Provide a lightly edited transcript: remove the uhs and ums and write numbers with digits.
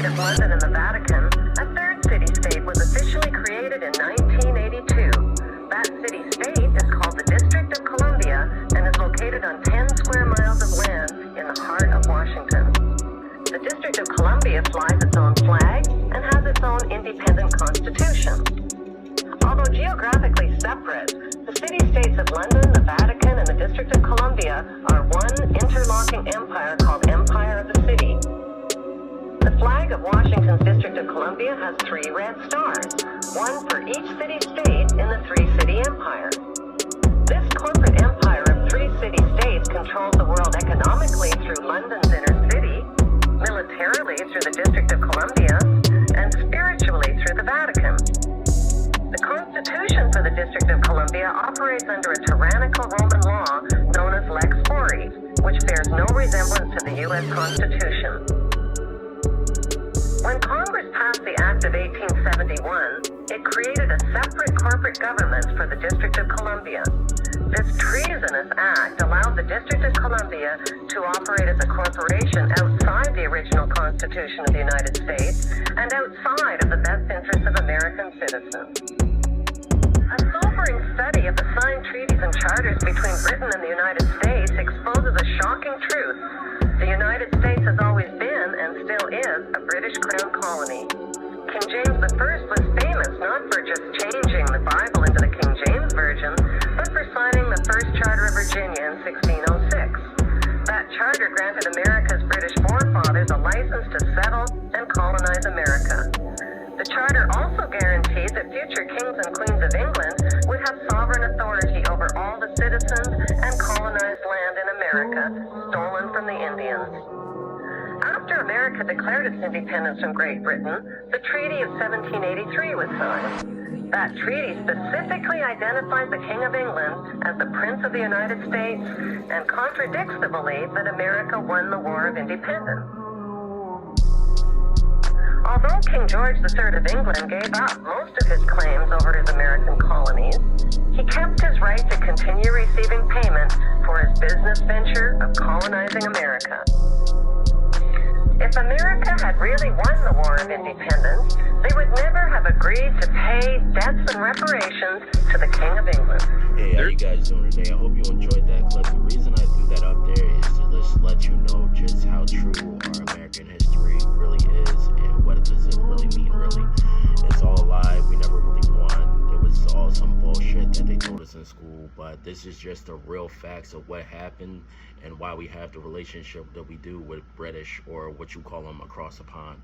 city-state of London and the Vatican, a third city-state was officially created in 1982. That city-state is called the District of Columbia and is located on 10 square miles of land in the heart of Washington. The District of Columbia flies its own flag and has its own independent constitution. Although geographically separate, the city-states of London, the Vatican, and the District of Columbia are one interlocking empire called Empire of the City. The flag of Washington's District of Columbia has 3 red stars, one for each city-state in the 3-city empire. This corporate empire of 3 city-states controls the world economically through London's inner city, militarily through the District of Columbia, and spiritually through the Vatican. The Constitution for the District of Columbia operates under a tyrannical Roman law known as Lex Fori, which bears no resemblance to the U.S. Constitution. When Congress passed the Act of 1871, it created a separate corporate government for the District of Columbia. This treasonous act allowed the District of Columbia to operate as a corporation outside the original Constitution of the United States and outside of the best interests of American citizens. A sobering study of the signed treaties and charters between Britain and the United States exposes a shocking truth. The United States has always been, and still is, a British Crown colony. King James I was famous not for just changing the Bible into the King James Version, but for signing the First Charter of Virginia in 1606. That charter granted America's British forefathers a license to settle and colonize America. The charter also guaranteed that future kings and queens of England would have sovereign authority over all the citizens and colonized land in America stolen from the Indians. After America declared its independence from Great Britain, the Treaty of 1783 was signed. That treaty specifically identifies the King of England as the Prince of the United States and contradicts the belief that America won the War of Independence. Although King George III of England gave up most of his claims over his American colonies, he kept his right to continue receiving payment for his business venture of colonizing America. If America had really won the War of Independence, they would never have agreed to pay debts and reparations to the King of England. Hey, how you guys doing today? I hope you enjoyed that clip. The reason I threw that up there is to just let you know just how true our American history really is and what it doesn't really mean, really. It's all a lie. We never really won. It was all some bullshit that they told us in school, but this is just the real facts of what happened and why we have the relationship that we do with British, or what you call them, across the pond.